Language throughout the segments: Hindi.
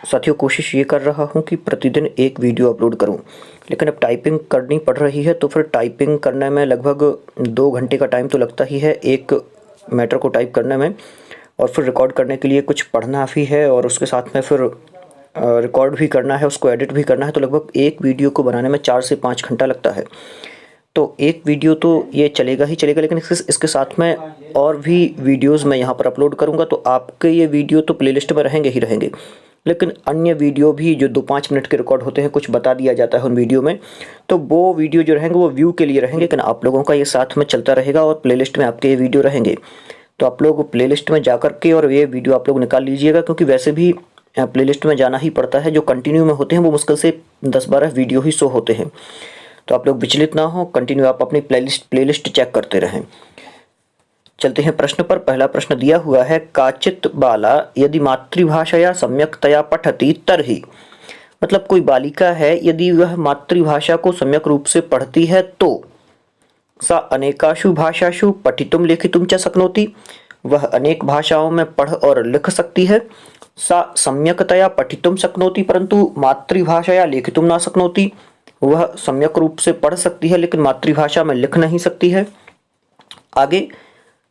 साथियों कोशिश ये कर रहा हूँ कि प्रतिदिन एक वीडियो अपलोड करूँ, लेकिन अब टाइपिंग करनी पड़ रही है तो फिर टाइपिंग करने में लगभग 2 घंटे का टाइम तो लगता ही है एक मैटर को टाइप करने में, और फिर रिकॉर्ड करने के लिए कुछ पढ़ना भी है और उसके साथ में फिर रिकॉर्ड भी करना है, उसको एडिट भी करना है, तो लगभग एक वीडियो को बनाने में 4 से 5 घंटा लगता है। तो एक वीडियो तो ये चलेगा ही चलेगा, लेकिन इसके साथ में और भी वीडियोज़ मैं यहाँ पर अपलोड करूँगा, तो आपके ये वीडियो तो प्लेलिस्ट में रहेंगे ही रहेंगे, लेकिन अन्य वीडियो भी जो 2-5 मिनट के रिकॉर्ड होते हैं, कुछ बता दिया जाता है उन वीडियो में, तो वो वीडियो जो रहेंगे वो व्यू के लिए रहेंगे, लेकिन आप लोगों का ये साथ में चलता रहेगा और प्लेलिस्ट में आपके ये वीडियो रहेंगे। तो आप लोग प्लेलिस्ट में जा कर के और ये वीडियो आप लोग निकाल लीजिएगा, क्योंकि वैसे भी प्लेलिस्ट में जाना ही पड़ता है। जो कंटिन्यू में होते हैं वो मुश्किल से 10-12 वीडियो ही शो होते हैं, तो आप लोग विचलित ना हो, कंटिन्यू आप अपनी प्लेलिस्ट चेक करते रहें। चलते हैं प्रश्न पर। पहला प्रश्न दिया हुआ है, काचित बाला यदि मातृभाषया सम्यक्तया पठति तर्हि, मतलब कोई बालिका है यदि वह मातृभाषा को सम्यक रूप से पढ़ती है तो सा अनेकाशु भाषासु पठितुम लेखितुम च शक्नोति, वह अनेक भाषाओं में पढ़ और लिख सकती है। सा सम्यकतया पठितुम शक्नोति परंतु मातृभाषया लेखितुम न शक्नोति, वह सम्यक रूप से पढ़ सकती है लेकिन मातृभाषा में लिख नहीं सकती है। आगे,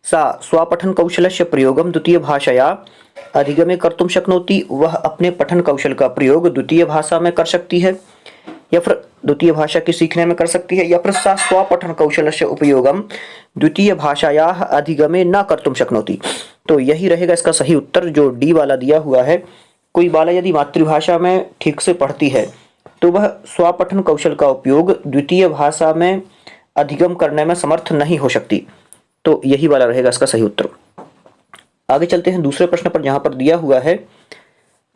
सा स्वपठन कौशलस्य प्रयोगम द्वितीय भाषया अधिगमे कर्तुम शक्नोति, वह अपने पठन कौशल का प्रयोग द्वितीय भाषा में कर सकती है या फिर द्वितीय भाषा के सीखने में कर सकती है, या फिर सा स्वपठन कौशलस्य उपयोगम द्वितीय भाषायाः अधिगमे न कर्तुम शक्नोति। तो यही रहेगा इसका सही उत्तर जो डी वाला दिया हुआ है। कोई बाला यदि मातृभाषा में ठीक से पढ़ती है तो वह स्वपठन कौशल का उपयोग द्वितीय भाषा में अधिगम करने में समर्थ नहीं हो सकती, तो यही वाला रहेगा इसका सही उत्तर। आगे चलते हैं दूसरे प्रश्न पर, जहां पर दिया हुआ है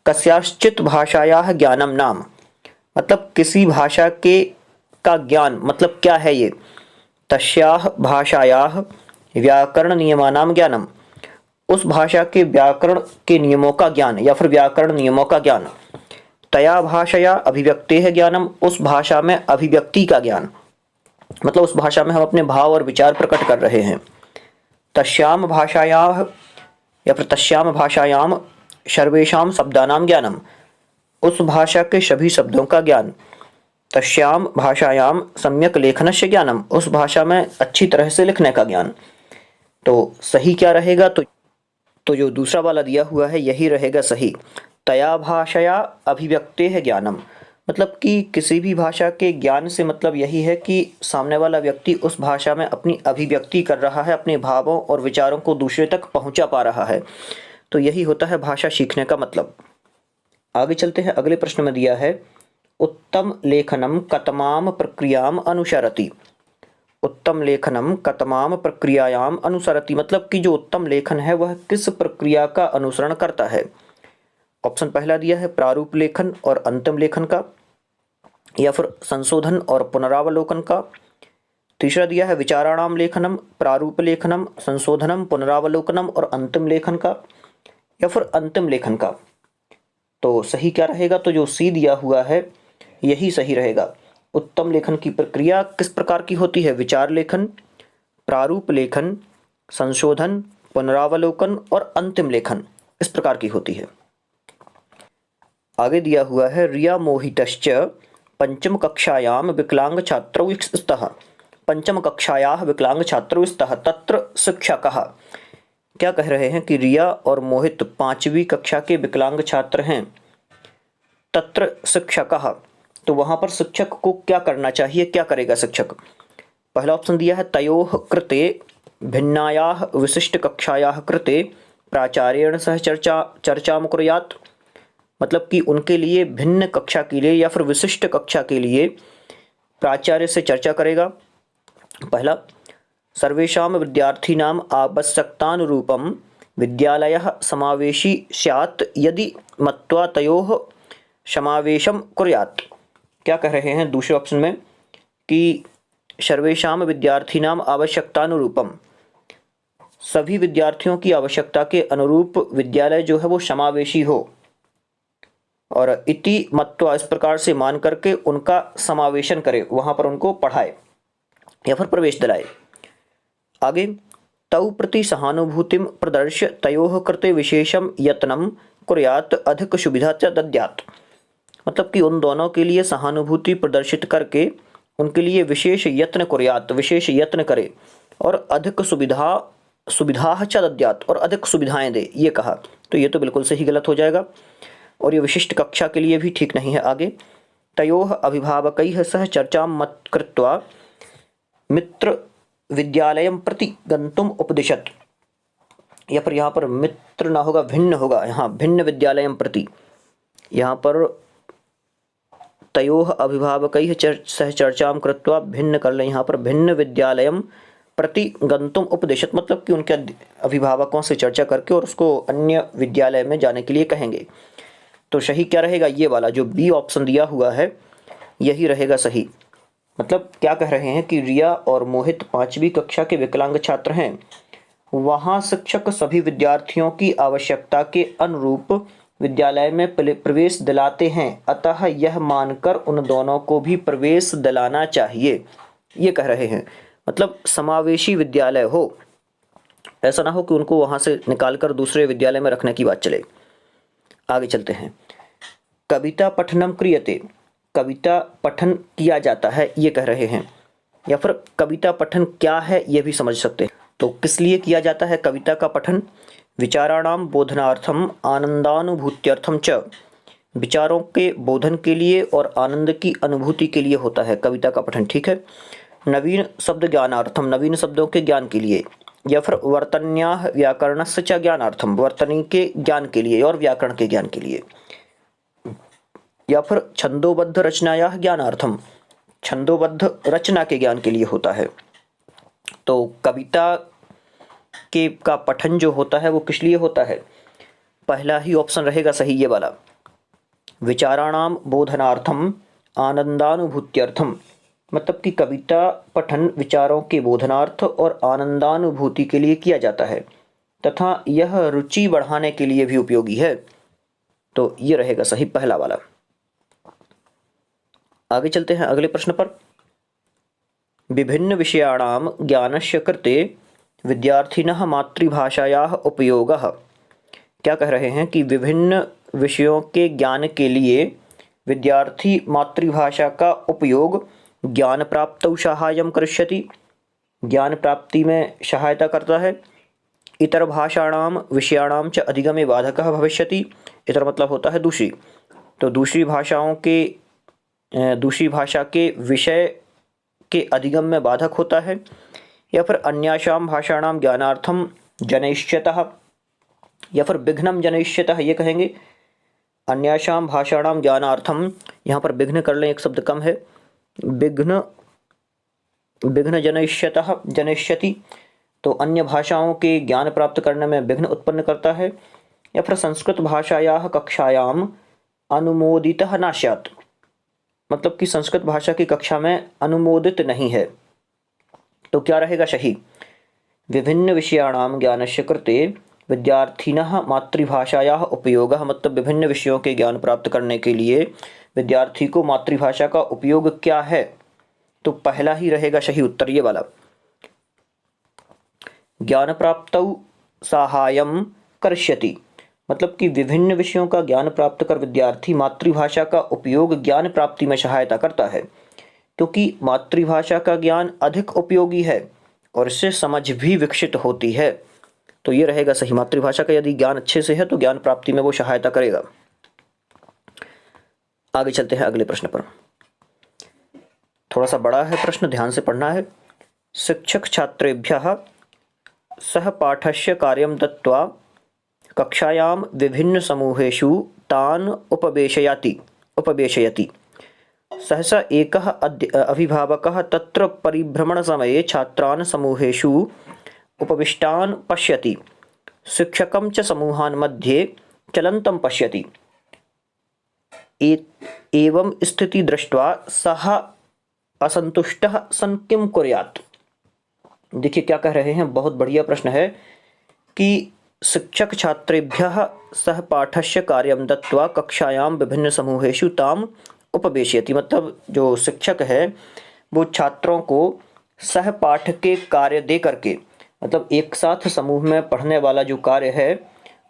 कस्याश्चित भाषायाः ज्ञानम नाम, मतलब किसी भाषा के का ज्ञान मतलब क्या है ये। तस्याः भाषायाः व्याकरण नियमानाम ज्ञानम, उस भाषा के व्याकरण के नियमों का ज्ञान या फिर व्याकरण नियमों का ज्ञान। तया भाषया अभिव्यक्ते है ज्ञानम, उस भाषा में अभिव्यक्ति का ज्ञान, मतलब उस भाषा में हम अपने भाव और विचार प्रकट कर रहे हैं। तस्याम भाषायाः या फिर तस्याम भाषायाम सर्वेषाम शब्दानाम ज्ञानम, उस भाषा के सभी शब्दों का ज्ञान। तस्याम भाषायाम सम्यक लेखनस्य ज्ञानम, उस भाषा में अच्छी तरह से लिखने का ज्ञान। तो सही क्या रहेगा, तो जो दूसरा वाला दिया हुआ है यही रहेगा सही। तया भाषया अभिव्यक्ते है ज्ञानम, मतलब कि किसी भी भाषा के ज्ञान से मतलब यही है कि सामने वाला व्यक्ति उस भाषा में अपनी अभिव्यक्ति कर रहा है, अपने भावों और विचारों को दूसरे तक पहुंचा पा रहा है, तो यही होता है भाषा सीखने का मतलब। आगे चलते हैं, अगले प्रश्न में दिया है उत्तम लेखनम कतमाम प्रक्रियाम अनुसरति, उत्तम लेखनम कतमाम प्रक्रियायाम अनुसरति, मतलब कि जो उत्तम लेखन है वह किस प्रक्रिया का अनुसरण करता है। ऑप्शन पहला दिया है प्रारूप लेखन और अंतिम लेखन का, या फिर संशोधन और पुनरावलोकन का। तीसरा दिया है विचाराणाम लेखनम, प्रारूप लेखनम, संशोधनम, पुनरावलोकनम और अंतिम लेखन का, या फिर अंतिम लेखन का। तो सही क्या रहेगा, तो जो सी दिया हुआ है यही सही रहेगा। उत्तम लेखन की प्रक्रिया किस प्रकार की होती है, विचार लेखन, प्रारूप लेखन, संशोधन, पुनरावलोकन और अंतिम लेखन, इस प्रकार की होती है। आगे दिया हुआ है रिया मोहितश्च पंचम कक्षायाम विकलांग छात्रौ स्तः, पंचम कक्षायाः विकलांग छात्रौ स्तः तत्र शिक्षकः, क्या कह रहे हैं कि रिया और मोहित 5वीं कक्षा के विकलांग छात्र हैं। तत्र शिक्षकः, तो वहां पर शिक्षक को क्या करना चाहिए, क्या करेगा शिक्षक। पहला ऑप्शन दिया है तयोः कृते भिन्नायाः विशिष्ट कक्षायाः कृते प्राचार्येण सह चर्चा कुर्यात्, मतलब कि उनके लिए भिन्न कक्षा के लिए या फिर विशिष्ट कक्षा के लिए प्राचार्य से चर्चा करेगा। पहला, सर्वेषां विद्यार्थिनां आवश्यकतानुरूपं विद्यालयः समावेशी स्यात् यदि मत्वा तयोः समावेशं कुर्यात्, क्या कह रहे हैं दूसरे ऑप्शन में कि सर्वेषां विद्यार्थिनां आवश्यकतानुरूपम, सभी विद्यार्थियों की आवश्यकता के अनुरूप विद्यालय जो है वो समावेशी हो, और इति मत्वा, इस प्रकार से मान करके उनका समावेशन करे, वहां पर उनको पढ़ाए या फिर प्रवेश दिलाए। आगे, तौ प्रति सहानुभूतिम प्रदर्श्य तयोः कृते विशेषम यत्नं कुर्यात् अधिक सुविधा च दद्यात्। मतलब कि उन दोनों के लिए सहानुभूति प्रदर्शित करके उनके लिए विशेष यत्न कुर्यात्, विशेष यत्न करे, और अधिक सुविधा च दद्यात्, और अधिक सुविधाएं दे, ये कहा। तो ये तो बिल्कुल सही गलत हो जाएगा, और ये विशिष्ट कक्षा के लिए भी ठीक नहीं है। आगे, तयोः अभिभावकैः सह चर्चां मत कृत्वा मित्र विद्यालयं प्रति गन्तुम् उपदिशत्। या फिर यहाँ पर मित्र ना होगा, भिन्न होगा, यहाँ भिन्न विद्यालयं प्रति, यहाँ पर तयोः अभिभावकैः सह चर्चां कृत्वा भिन्न कर लें, यहाँ पर भिन्न विद्यालयं प्रति गन्तुम् उपदिशत्, मतलब कि उनके अभिभावकों से चर्चा करके और उसको अन्य विद्यालय में जाने के लिए कहेंगे। तो सही क्या रहेगा, ये वाला जो बी ऑप्शन दिया हुआ है यही रहेगा सही। मतलब क्या कह रहे हैं कि रिया और मोहित 5वीं कक्षा के विकलांग छात्र हैं। वहाँ शिक्षक सभी विद्यार्थियों की आवश्यकता के अनुरूप विद्यालय में प्रवेश दिलाते हैं, अतः यह मानकर उन दोनों को भी प्रवेश दिलाना चाहिए, ये कह रहे हैं। मतलब समावेशी विद्यालय हो, ऐसा ना हो कि उनको वहाँ से निकालकर दूसरे विद्यालय में रखने की बात चले। आगे चलते हैं। कविता पठनम क्रियते, कविता पठन किया जाता है, ये कह रहे हैं। या फिर कविता पठन क्या है ये भी समझ सकते हैं। तो किस लिए किया जाता है कविता का पठन? विचाराणाम बोधनार्थम आनंदानुभूत्यर्थम च, विचारों के बोधन के लिए और आनंद की अनुभूति के लिए होता है कविता का पठन, ठीक है। नवीन शब्द ज्ञानार्थम, नवीन शब्दों के ज्ञान के लिए। या फिर वर्तन्याः व्याकरणस्य च ज्ञानार्थम, वर्तनी के ज्ञान के लिए और व्याकरण के ज्ञान के लिए। या फिर छंदोबद्ध रचनायाः ज्ञानार्थम, छंदोबद्ध रचना के ज्ञान के लिए होता है। तो कविता के का पठन जो होता है वो किस लिए होता है? पहला ही ऑप्शन रहेगा सही, ये वाला, विचाराणाम बोधनार्थम आनंदानुभूत्यर्थम। मतलब कि कविता पठन विचारों के बोधनार्थ और आनंदानुभूति के लिए किया जाता है तथा यह रुचि बढ़ाने के लिए भी उपयोगी है। तो ये रहेगा सही पहला वाला। आगे चलते हैं अगले प्रश्न पर। विभिन्न विषयाणाम ज्ञानस्य कृते विद्यार्थिनः मातृभाषायाः उपयोगः। क्या कह रहे हैं कि विभिन्न विषयों के ज्ञान के लिए विद्यार्थी मातृभाषा का उपयोग ज्ञान प्राप्तौ साहाय्यं करिष्यति, ज्ञान प्राप्ति में सहायता करता है। इतर भाषाणाम विषयाणाम च अधिगमे बाधकः भविष्यति, इतर मतलब होता है दूसरी, तो दूसरी भाषा के विषय के अधिगम में बाधक होता है। या फिर अन्यासाम भाषाणाम ज्ञानार्थम जनयिष्यतः, या फिर विघ्नं जनयिष्यतः, ये कहेंगे। अन्यासाम भाषाणाम ज्ञानार्थम, यहाँ पर विघ्न कर लें, एक शब्द कम है, विघ्न जनयिष्यतः, जनयिष्यति, तो अन्य भाषाओं के ज्ञान प्राप्त करने में विघ्न उत्पन्न करता है। या फिर संस्कृत भाषायाः कक्षायाम अनुमोदितः न स्यात्, मतलब कि संस्कृत भाषा की कक्षा में अनुमोदित नहीं है। तो क्या रहेगा सही? विभिन्न विषयाणाम ज्ञानस्य कृते विद्यार्थिनः मातृभाषायाः उपयोगः, मतलब विभिन्न विषयों के ज्ञान प्राप्त करने के लिए विद्यार्थी को मातृभाषा का उपयोग क्या है? तो पहला ही रहेगा सही उत्तर, ये वाला, ज्ञान प्राप्तौ साहाय्यं करिष्यति, मतलब कि विभिन्न विषयों का ज्ञान प्राप्त कर विद्यार्थी मातृभाषा का उपयोग ज्ञान प्राप्ति में सहायता करता है, क्योंकि मातृभाषा का ज्ञान अधिक उपयोगी है और इससे समझ भी विकसित होती है। तो ये रहेगा सही, मातृभाषा का यदि ज्ञान अच्छे से है तो ज्ञान प्राप्ति में वो सहायता करेगा। आगे चलते हैं अगले प्रश्न पर। थोड़ा सा बड़ा है प्रश्न, ध्यान से पढ़ना है। शिक्षक छात्रेभ्यः सहपाठस्य कार्यं दत्त्वा कक्षायां विभिन्न समूहेषु तान् उपवेशयति। सहसा एकः अभिभावकः तत्र परिभ्रमणसमये छात्रान् समूहेषु उपविष्टान् पश्यति, शिक्षकं च समूहान् मध्ये चलन्तं पश्यति। एवं स्थिति दृष्ट्वा सः असंतुष्टः सन् किं कुर्यात्। देखिए क्या कह रहे हैं, बहुत बढ़िया प्रश्न है कि शिक्षक छात्रेभ्यः सहपाठस्य कार्यं दत्त्वा कक्षायां विभिन्न समूहेषु ताम् उपवेशयति, मतलब जो शिक्षक है वो छात्रों को सहपाठ के कार्य दे करके, मतलब एक साथ समूह में पढ़ने वाला जो कार्य है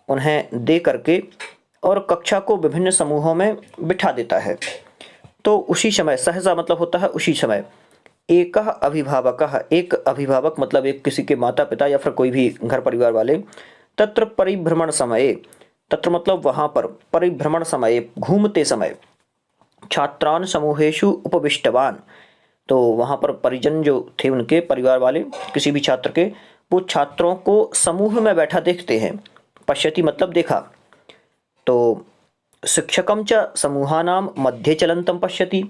उन्हें दे करके और कक्षा को विभिन्न समूहों में बिठा देता है। तो उसी समय, सहसा मतलब होता है उसी समय, एकः अभिभावकः, एक अभिभावक मतलब एक किसी के माता पिता या फिर कोई भी घर परिवार वाले, तत्र परिभ्रमण समये, तत्र मतलब वहाँ पर, परिभ्रमण समये घूमते समय, छात्रान समूहेषु उपविष्टवान, तो वहाँ पर परिजन जो थे उनके परिवार वाले किसी भी छात्र के, वो छात्रों को समूह में बैठा देखते हैं। पश्यति मतलब देखा। तो शिक्षकम च समूहानां मध्ये चलंतम पश्यति,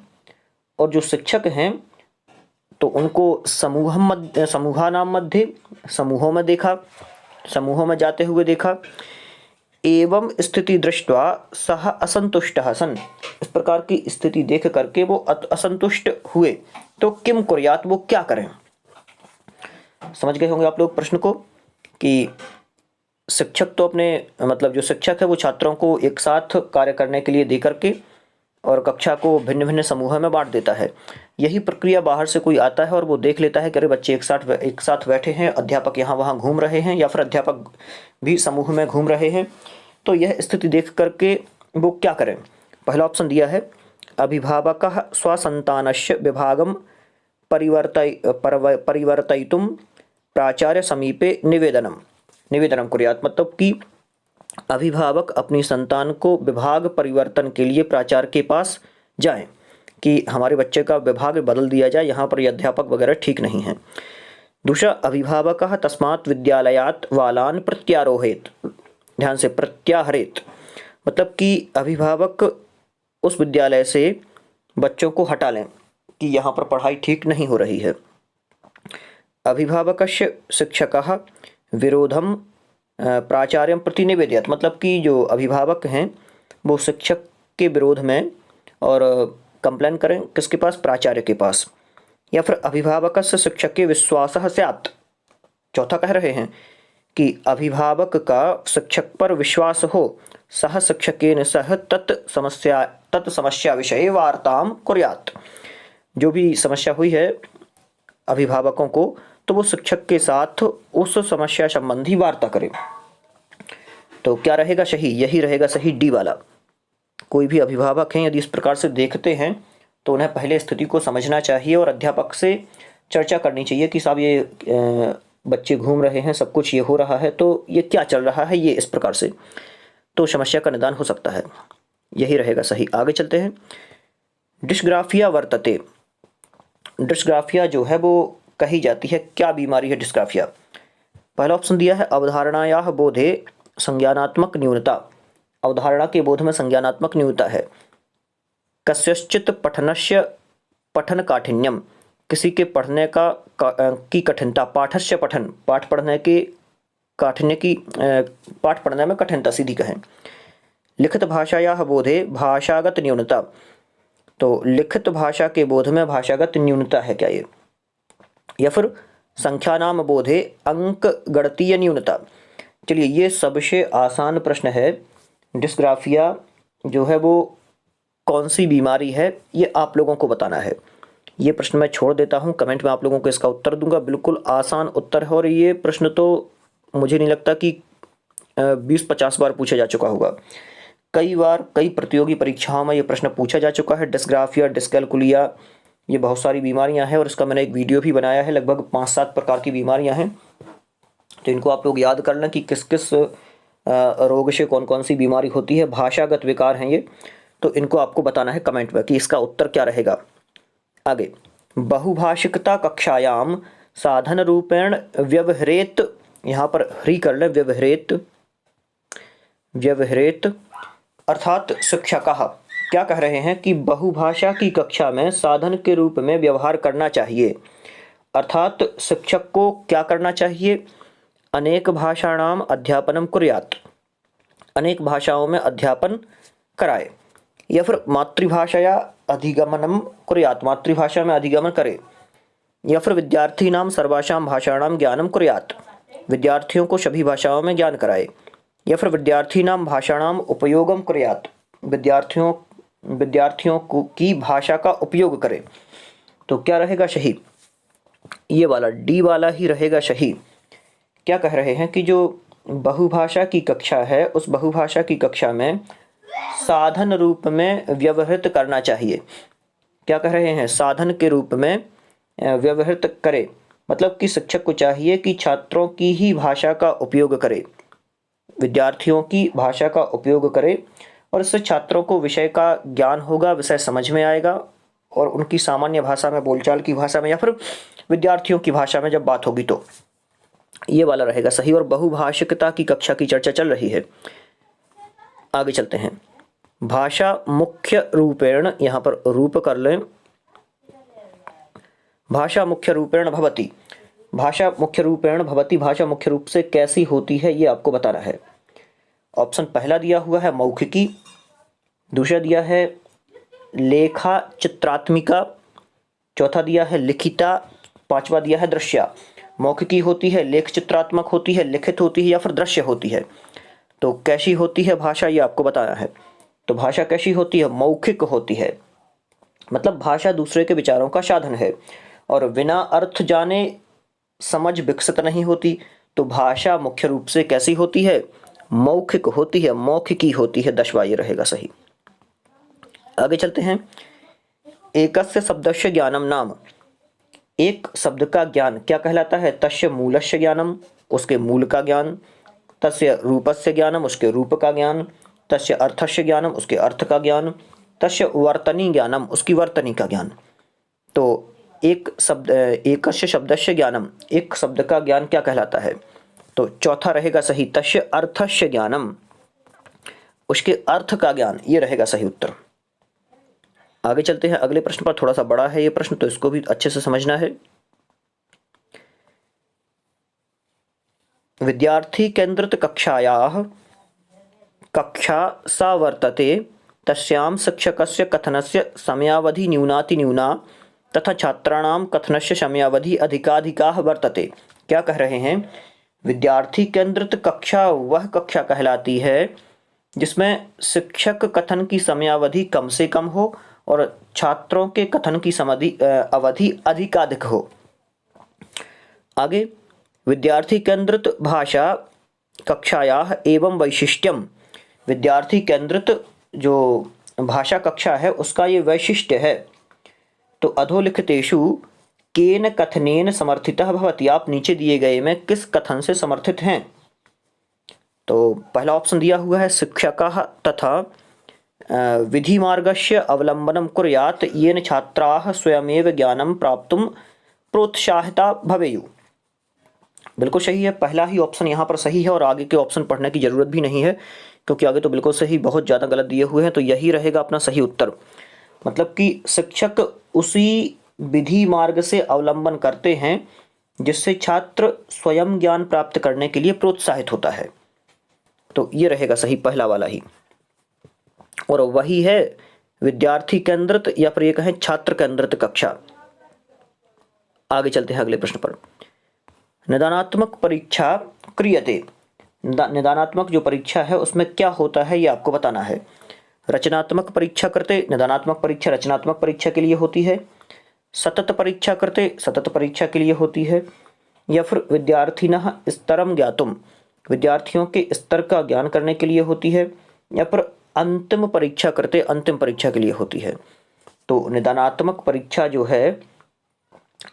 और जो शिक्षक हैं तो उनको समूहानां मध्ये, समूहों में देखा, समूहों में जाते हुए देखा। एवं स्थिति दृष्ट्वा सह असंतुष्टः सन्, इस प्रकार की स्थिति देख करके वो असंतुष्ट हुए, तो किम कुर्यात्, वो क्या करें। समझ गए होंगे आप लोग प्रश्न को कि शिक्षक तो अपने मतलब जो शिक्षक है वो छात्रों को एक साथ कार्य करने के लिए दे करके और कक्षा को भिन्न भिन्न समूह में बांट देता है। यही प्रक्रिया बाहर से कोई आता है और वो देख लेता है कि अरे बच्चे एक साथ बैठे हैं, अध्यापक यहाँ वहाँ घूम रहे हैं या फिर अध्यापक भी समूह में घूम रहे हैं, तो यह स्थिति देख करके वो क्या करें। पहला ऑप्शन दिया है, अभिभावकः स्वसन्तानस्य विभागं परिवर्तयितुं प्राचार्य समीपे निवेदनम कुर्यात्, मतलब कि अभिभावक अपनी संतान को विभाग परिवर्तन के लिए प्राचार्य के पास जाएं कि हमारे बच्चे का विभाग बदल दिया जाए, यहाँ पर ये अध्यापक वगैरह ठीक नहीं है। दूसरा, अभिभावकः तस्मात् विद्यालयात् बालान् प्रत्यारोहेत, ध्यान से, प्रत्याहरेत, मतलब कि अभिभावक उस विद्यालय से बच्चों को हटा लें कि यहाँ पर पढ़ाई ठीक नहीं हो रही है। अभिभावकस्य शिक्षकः विरोधम प्राचार्यं प्रति निवेदयत्, मतलब कि जो अभिभावक हैं वो शिक्षक के विरोध में और कंप्लेन करें किसके पास, प्राचार्य के पास। या फिर अभिभावकस्य शिक्षके विश्वासः स्यात्, चौथा कह रहे हैं कि अभिभावक का शिक्षक पर विश्वास हो, सह शिक्षकेन सह तत्समस्या विषये वार्तां कुर्यात्, जो भी समस्या हुई है अभिभावकों को तो वो शिक्षक के साथ उस समस्या संबंधी वार्ता करें। तो क्या रहेगा सही, यही रहेगा सही, डी वाला। कोई भी अभिभावक हैं यदि इस प्रकार से देखते हैं तो उन्हें पहले स्थिति को समझना चाहिए और अध्यापक से चर्चा करनी चाहिए कि साहब ये बच्चे घूम रहे हैं, सब कुछ ये हो रहा है, तो ये क्या चल रहा है, ये इस प्रकार से, तो समस्या का निदान हो सकता है। यही रहेगा सही। आगे चलते हैं। डिस्ग्राफिया वर्तते, डिस्ग्राफिया जो है वो कही जाती है, क्या बीमारी है डिस्ग्राफिया। पहला ऑप्शन दिया है, अवधारणायाः बोधे संज्ञानात्मक न्यूनता, अवधारणा के बोध में संज्ञानात्मक न्यूनता है। कस्यश्चित् पठनस्य पठन काठिन्यम, किसी के पढ़ने की कठिनता, पाठस्य पठन, पाठ पढ़ने की काठिन्य की, पाठ पढ़ने में कठिनता सीधी कहें। लिखित भाषायाः बोधे भाषागत न्यूनता, तो लिखित भाषा के बोध में भाषागत न्यूनता है क्या ये। या फिर संख्यानाम बोधे अंक गणतीय न्यूनता। चलिए ये सबसे आसान प्रश्न है, डिस्ग्राफिया जो है वो कौन सी बीमारी है ये आप लोगों को बताना है। ये प्रश्न मैं छोड़ देता हूँ, कमेंट में आप लोगों को इसका उत्तर दूंगा। बिल्कुल आसान उत्तर है और ये प्रश्न तो मुझे नहीं लगता कि 20-50 बार पूछा जा चुका होगा। कई बार कई प्रतियोगी परीक्षाओं में ये प्रश्न पूछा जा चुका है। डिस्ग्राफिया, डिस्कैलकुलिया, ये बहुत सारी बीमारियां हैं और इसका मैंने एक वीडियो भी बनाया है। लगभग 5-7 प्रकार की बीमारियां हैं, तो इनको आप लोग याद कर लें कि किस किस रोग से कौन कौन सी बीमारी होती है। भाषागत विकार हैं ये, तो इनको आपको बताना है कमेंट में कि इसका उत्तर क्या रहेगा। आगे, बहुभाषिकता कक्षायाम साधन रूपेण व्यवहृत, यहाँ पर ह्री कर लें, व्यवहृत अर्थात शिक्षकः क्या कह रहे हैं कि बहुभाषा की कक्षा में साधन के रूप में व्यवहार करना चाहिए, अर्थात शिक्षक को क्या करना चाहिए, अनेक भाषाणाम अध्यापनम कुर्यात्, अनेक भाषाओं में अध्यापन कराए। या फिर मातृभाषया अधिगमनम कुर्यात्, मातृभाषा में अधिगमन करे। या फिर विद्यार्थीनाम सर्वासाम भाषाणाम ज्ञानम कुर्यात्, विद्यार्थियों को सभी भाषाओं में ज्ञान कराए। या फिर विद्यार्थीनाम भाषाणाम उपयोगम कुर्यात्, विद्यार्थियों की भाषा का उपयोग करे। तो क्या रहेगा सही, ये वाला डी वाला ही रहेगा सही। क्या कह रहे हैं कि जो बहुभाषा की कक्षा है उस बहुभाषा की कक्षा में साधन रूप में व्यवहृत करना चाहिए। क्या कह रहे हैं? साधन के रूप में व्यवहृत करे, मतलब कि शिक्षक को चाहिए कि छात्रों की ही भाषा का उपयोग करे, विद्यार्थियों की भाषा का उपयोग करे, और इससे छात्रों को विषय का ज्ञान होगा, विषय समझ में आएगा, और उनकी सामान्य भाषा में, बोलचाल की भाषा में, या फिर विद्यार्थियों की भाषा में जब बात होगी तो ये वाला रहेगा सही। और बहुभाषिकता की कक्षा की चर्चा चल रही है, आगे चलते हैं। भाषा मुख्य रूपेण, यहाँ पर रूप कर लें, भाषा मुख्य रूपेण भवति, भाषा मुख्य रूपेण भवति, भाषा मुख्य रूप से कैसी होती है ये आपको बताना है। ऑप्शन पहला दिया हुआ है मौखिकी, दूसरा दिया है लेखा चित्रात्मिका, चौथा दिया है लिखिता, पांचवा दिया है दृश्या। मौखिकी होती है, लेख चित्रात्मक होती है, लिखित होती है, या फिर दृश्य होती है। तो कैसी होती है भाषा ये आपको बताना है। तो भाषा कैसी होती है? मौखिक होती है, मतलब भाषा दूसरे के विचारों का साधन है और बिना अर्थ जाने समझ विकसित नहीं होती। तो भाषा मुख्य रूप से कैसी होती है? मौखिक होती है, मौखिकी होती है, 10वां ये रहेगा सही। आगे चलते हैं। एकस्य शब्दस्य ज्ञानम नाम, एक शब्द का ज्ञान क्या कहलाता है? तस्य मूलस्य ज्ञानम, उसके मूल का ज्ञान, तस्य रूपस्य ज्ञानम, उसके रूप का ज्ञान, तस्य अर्थस्य ज्ञानम, उसके अर्थ का ज्ञान, तस्य वर्तनी ज्ञानम, उसकी वर्तनी का ज्ञान। तो एक शब्द, एकस्य शब्दस्य ज्ञानम, एक शब्द का ज्ञान क्या कहलाता है? तो चौथा रहेगा सही, तस्य अर्थस्य ज्ञानम, उसके अर्थ का ज्ञान, ये रहेगा सही उत्तर। आगे चलते हैं अगले प्रश्न पर। थोड़ा सा बड़ा है ये प्रश्न, तो इसको भी अच्छे से समझना है। विद्यार्थी केंद्रित कक्षायाः कक्षा सा वर्तते तस्यां शिक्षकस्य कथनस्य समयावधि न्यूनातिन्यूना तथा छात्राणां कथनस्य समयावधि अधिकाधिकाः वर्तते। क्या कह रहे हैं? विद्यार्थी केंद्रित कक्षा वह कक्षा कहलाती है जिसमें शिक्षक कथन की समयावधि कम से कम हो और छात्रों के कथन की अवधि अधिकाधिक हो। आगे, विद्यार्थी केंद्रित भाषा कक्षायाः एवं वैशिष्ट्यम, विद्यार्थी केंद्रित जो भाषा कक्षा है उसका ये वैशिष्ट्य है। तो अधोलिखितेषु केन कथनेन समर्थितः भवति, आप नीचे दिए गए में किस कथन से समर्थित हैं? तो पहला ऑप्शन दिया हुआ है शिक्षकः तथा विधिमार्गस्य अवलंबनं कुर्यात् येन छात्राः स्वयमेव ज्ञानं प्राप्तुं प्रोत्साहिता भवेयुः। बिल्कुल सही है, पहला ही ऑप्शन यहाँ पर सही है और आगे के ऑप्शन पढ़ने की जरूरत भी नहीं है, क्योंकि आगे तो बिल्कुल सही, बहुत ज़्यादा गलत दिए हुए हैं। तो यही रहेगा अपना सही उत्तर, मतलब कि शिक्षक उसी विधि मार्ग से अवलंबन करते हैं जिससे छात्र स्वयं ज्ञान प्राप्त करने के लिए प्रोत्साहित होता है। तो ये रहेगा सही, पहला वाला ही, और वही है विद्यार्थी केंद्रित या फिर ये कहें छात्र केंद्रित कक्षा। आगे चलते हैं अगले प्रश्न पर। निदानात्मक परीक्षा क्रियते, निदानात्मक जो परीक्षा है उसमें क्या होता है ये आपको बताना है। रचनात्मक परीक्षा करते, निदानात्मक परीक्षा रचनात्मक परीक्षा के लिए होती है। सतत परीक्षा करते, सतत परीक्षा के लिए होती है। या फिर विद्यार्थिनः स्तरम ज्ञातुम, विद्यार्थियों के स्तर का ज्ञान करने के लिए होती है। या फिर अंतिम परीक्षा करते, अंतिम परीक्षा के लिए होती है। तो निदानात्मक परीक्षा जो है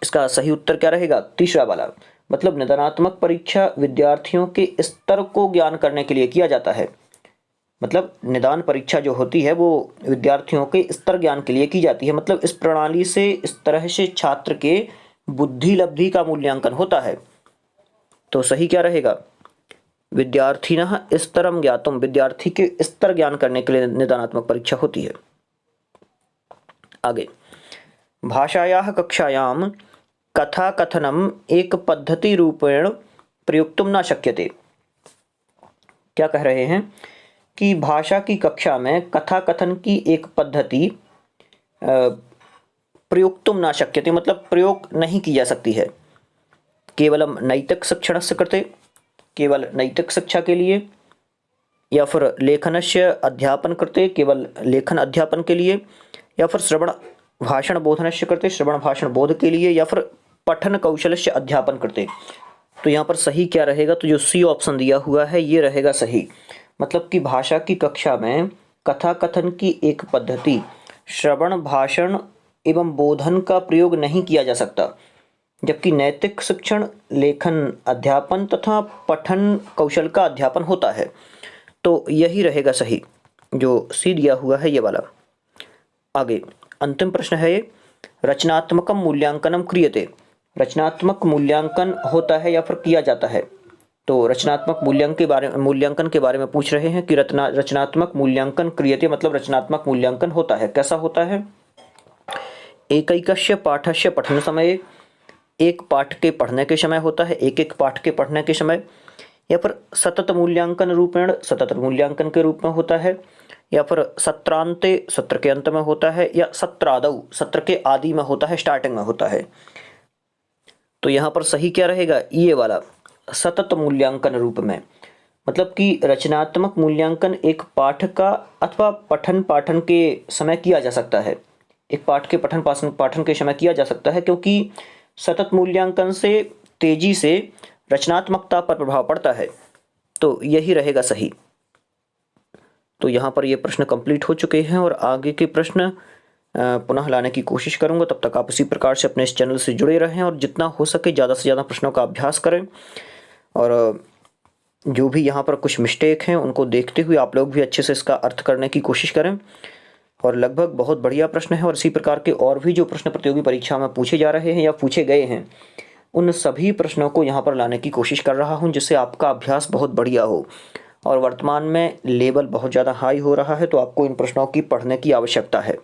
इसका सही उत्तर क्या रहेगा? तीसरा वाला, मतलब निदानात्मक परीक्षा विद्यार्थियों के स्तर को ज्ञान करने के लिए किया जाता है। मतलब निदान परीक्षा जो होती है वो विद्यार्थियों के स्तर ज्ञान के लिए की जाती है। मतलब इस प्रणाली से, इस तरह से छात्र के बुद्धि लब्धि का मूल्यांकन होता है। तो सही क्या रहेगा? विद्यार्थिनः स्तरम ज्ञातुम, विद्यार्थी के स्तर ज्ञान करने के लिए निदानात्मक परीक्षा होती है। आगे, भाषायाः कक्षायां कथा कथनम एक पद्धति रूपेण प्रयुक्तुम न शक्यते। क्या कह रहे हैं कि भाषा की कक्षा में कथा कथन की एक पद्धति प्रयुक्तुम न शक्यते, मतलब प्रयोग नहीं की जा सकती है। केवलम नैतिक शिक्षणस्य कृते, केवल नैतिक शिक्षा के लिए, या फिर लेखनस्य अध्यापन करते, केवल लेखन अध्यापन के लिए, या फिर श्रवण भाषण बोधनस्य करते, श्रवण भाषण बोध के लिए, या फिर पठन कौशलस्य अध्यापन करते। तो यहाँ पर सही क्या रहेगा, तो जो सी ऑप्शन दिया हुआ है ये रहेगा सही। मतलब कि भाषा की कक्षा में कथा कथन की एक पद्धति श्रवण भाषण एवं बोधन का प्रयोग नहीं किया जा सकता, जबकि नैतिक शिक्षण लेखन अध्यापन तथा पठन कौशल का अध्यापन होता है। तो यही रहेगा सही, जो सी दिया हुआ है ये वाला। आगे अंतिम प्रश्न है ये, रचनात्मकम मूल्यांकनम क्रियते। रचनात्मक मूल्यांकन होता है या फिर किया जाता है। तो रचनात्मक मूल्यांकन के बारे में पूछ रहे हैं कि रचनात्मक मूल्यांकन क्रियते मतलब रचनात्मक मूल्यांकन होता है। कैसा होता है? एकैकस्य पाठस्य पठन समय, एक पाठ के पढ़ने के समय होता है, एक एक पाठ के पढ़ने के समय, या फिर सतत मूल्यांकन रूपेण सतत मूल्यांकन के रूप में होता है, या फिर सत्रांते सत्र के अंत में होता है, या सत्रादौ सत्र के आदि में होता है, स्टार्टिंग में होता है। तो यहाँ पर सही क्या रहेगा, ये वाला सतत मूल्यांकन रूप में। मतलब कि रचनात्मक मूल्यांकन एक पाठ का अथवा पठन पाठन के समय किया जा सकता है, एक पाठ के पठन पाठन के समय किया जा सकता है, क्योंकि सतत मूल्यांकन से तेजी से रचनात्मकता पर प्रभाव पड़ता है। तो यही रहेगा सही। तो यहाँ पर ये प्रश्न कंप्लीट हो चुके हैं और आगे के प्रश्न पुनः लाने की कोशिश करूँगा। तब तक आप इसी प्रकार से अपने इस चैनल से जुड़े रहें और जितना हो सके ज़्यादा से ज़्यादा प्रश्नों का अभ्यास करें, और जो भी यहाँ पर कुछ मिस्टेक हैं उनको देखते हुए आप लोग भी अच्छे से इसका अर्थ करने की कोशिश करें। और लगभग बहुत बढ़िया प्रश्न है, और इसी प्रकार के और भी जो प्रश्न प्रतियोगी परीक्षा में पूछे जा रहे हैं या पूछे गए हैं, उन सभी प्रश्नों को यहाँ पर लाने की कोशिश कर रहा हूँ, जिससे आपका अभ्यास बहुत बढ़िया हो। और वर्तमान में लेवल बहुत ज़्यादा हाई हो रहा है, तो आपको इन प्रश्नों की पढ़ने की आवश्यकता है।